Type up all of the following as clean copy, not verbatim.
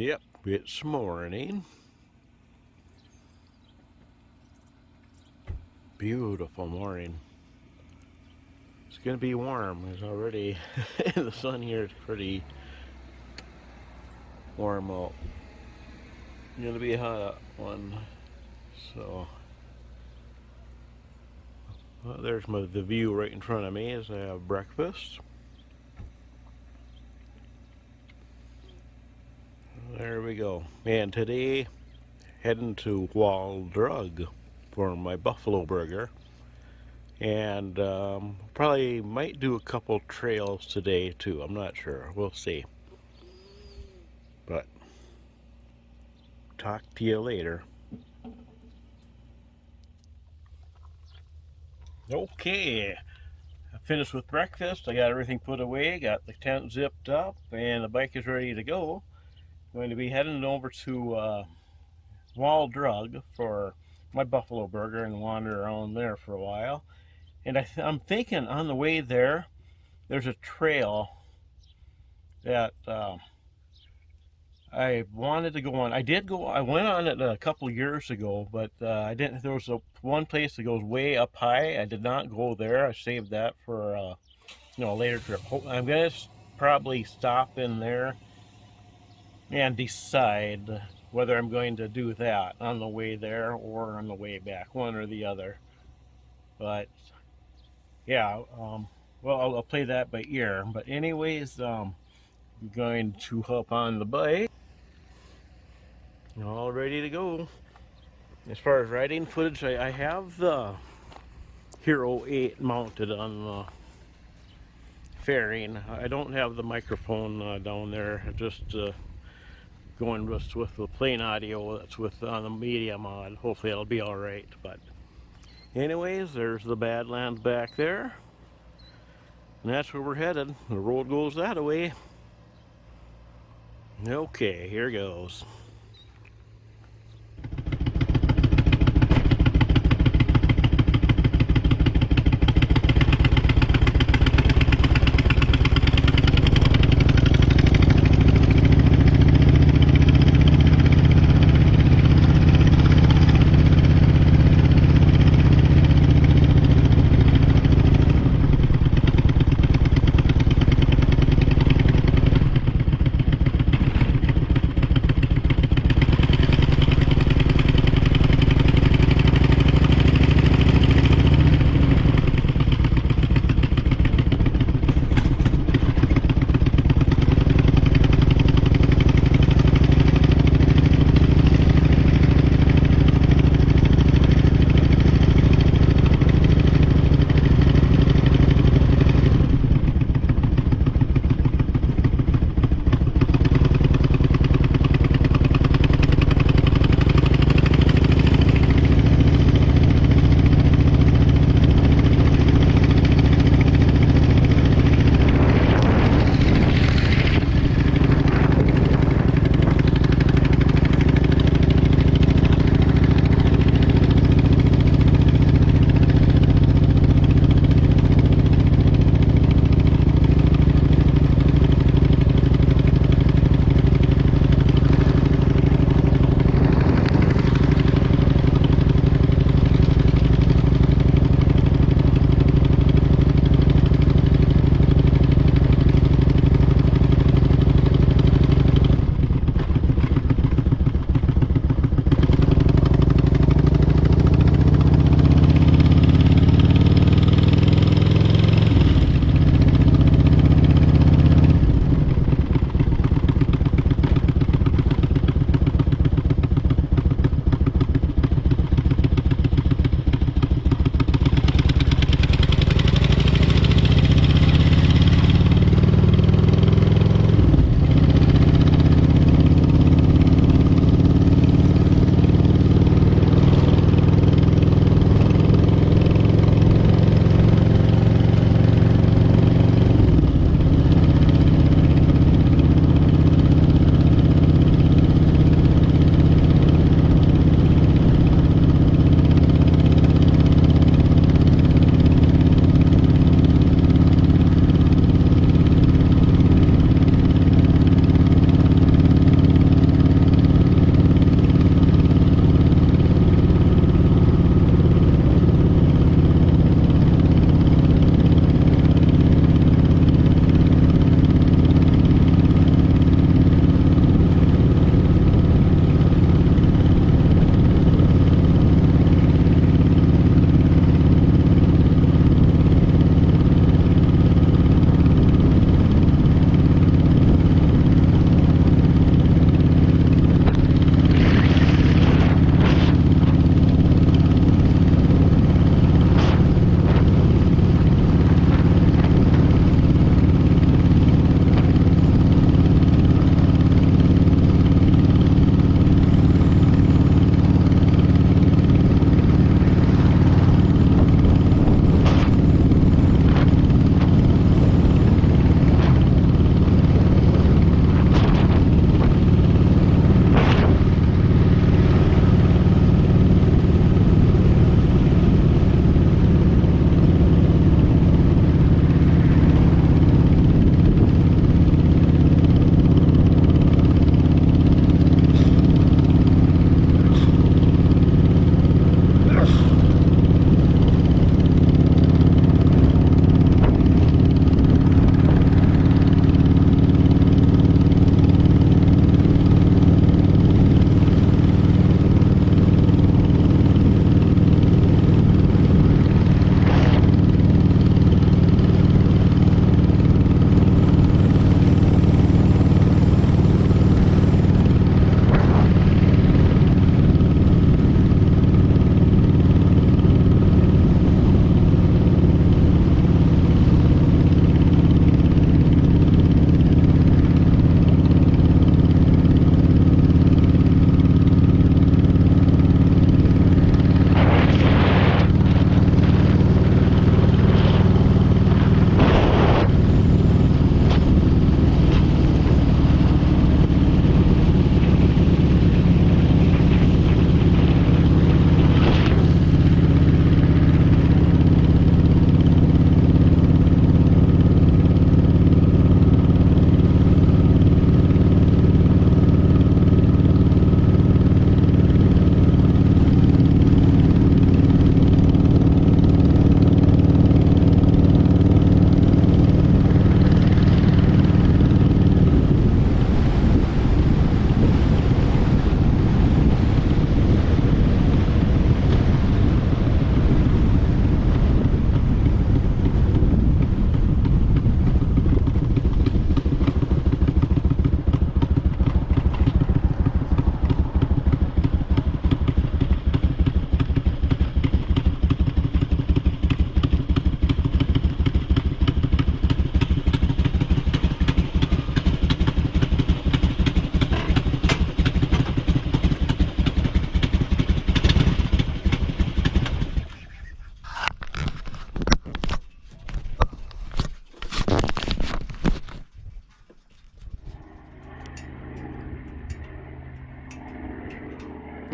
Yep, it's morning. Beautiful morning. It's gonna be warm. It's already the sun here is pretty warm out. It's gonna be a hot one. So well, there's the view right in front of me as I have breakfast. There we go. And today, heading to Wall Drug for my buffalo burger. And probably might do a couple trails today too. I'm not sure. We'll see. But talk to you later. Okay. I finished with breakfast. I got everything put away. Got the tent zipped up. And the bike is ready to go. I'm going to be heading over to Wall Drug for my buffalo burger and wander around there for a while. And I'm thinking on the way there, there's a trail that I wanted to go on. I went on it a couple years ago, but I didn't. There was one place that goes way up high. I did not go there. I saved that for a later trip. I'm gonna probably stop in there and decide whether I'm going to do that on the way there or on the way back, one or the other. But yeah, well, I'll play that by ear. But anyways, I'm going to hop on the bike. All ready to go. As far as riding footage, I have the Hero 8 mounted on the fairing. I don't have the microphone down there. Just going with the plain audio that's on the media mod. Hopefully it'll be all right. But anyways, there's the Badlands back there. And that's where we're headed. The road goes that way. Okay, here goes.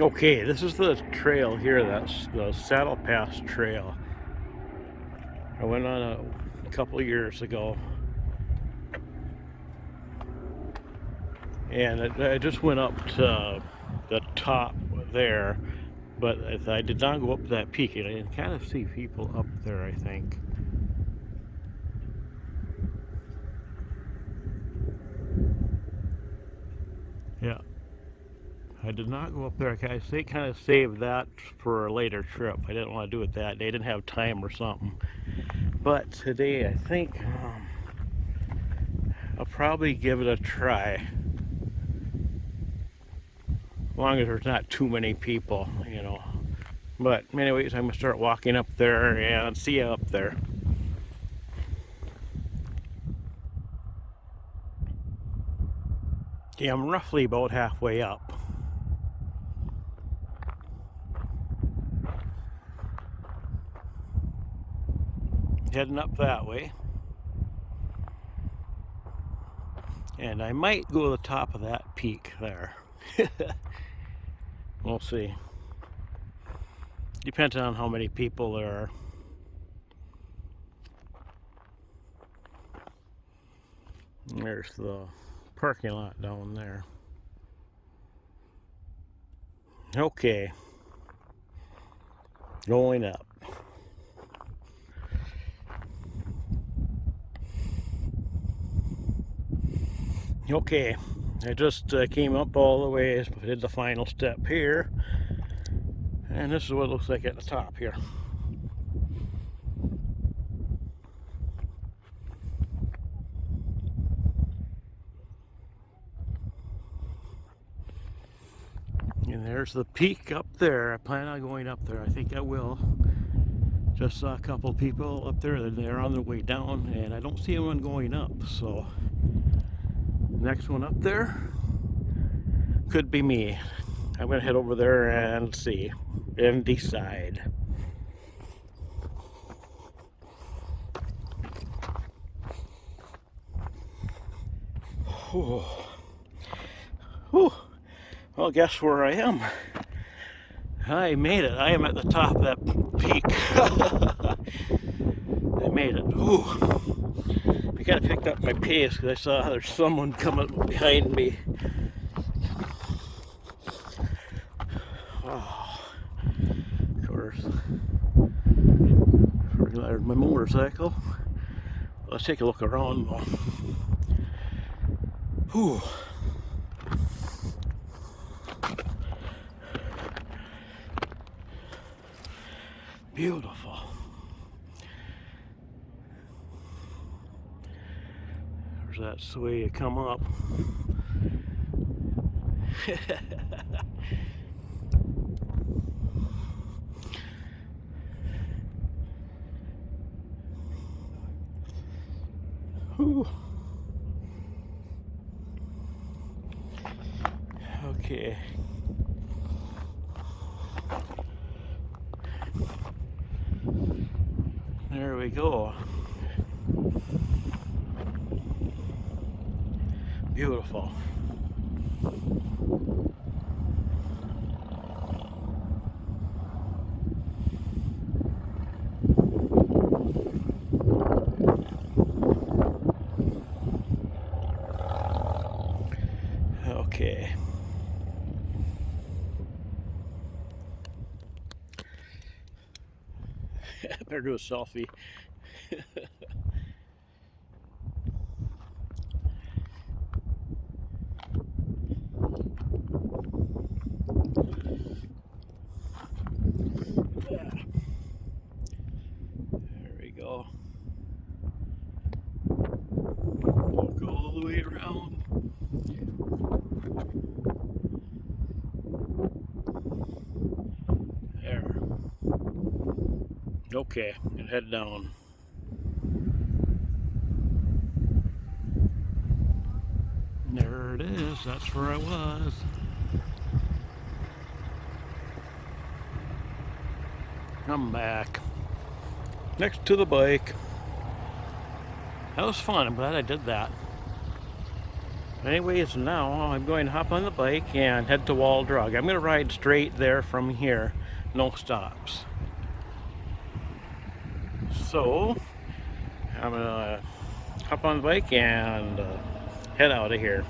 Okay, this is the trail here, that's the Saddle Pass Trail. I went on a couple years ago. And I just went up to the top there, but I did not go up that peak. And I can kind of see people up there, I think. Yeah, I did not go up there. I kind of saved that for a later trip. I didn't want to do it that day. I didn't have time or something. But today, I think I'll probably give it a try. As long as there's not too many people, you know. But anyways, I'm gonna start walking up there and see you up there. Yeah, I'm roughly about halfway up. Heading up that way. And I might go to the top of that peak there. We'll see. Depends on how many people there are. There's the parking lot down there. Okay. Going up. Okay, I just came up all the way, did the final step here, and this is what it looks like at the top here. And there's the peak up there. I plan on going up there. I think I will. Just saw a couple people up there. They're on their way down, and I don't see anyone going up, so next one up there could be me. I'm gonna head over there and see and decide. Whew. Whew. Well, guess where I am? I made it. I am at the top of that peak. I made it. Ooh. I kind of picked up my pace because I saw there's someone coming behind me. Oh, of course. There's my motorcycle. Let's take a look around though. Whew. Beautiful. There's that way you come up. Whew. Okay. There we go. Beautiful. Okay. Better do a selfie. Yeah. There we go. Walk all the way around. There. Okay, and head down. There it is, that's where I was. I'm back. Next to the bike. That was fun, I'm glad I did that. Anyways, now I'm going to hop on the bike and head to Wall Drug. I'm going to ride straight there from here, no stops. So I'm going to hop on the bike and head out of here.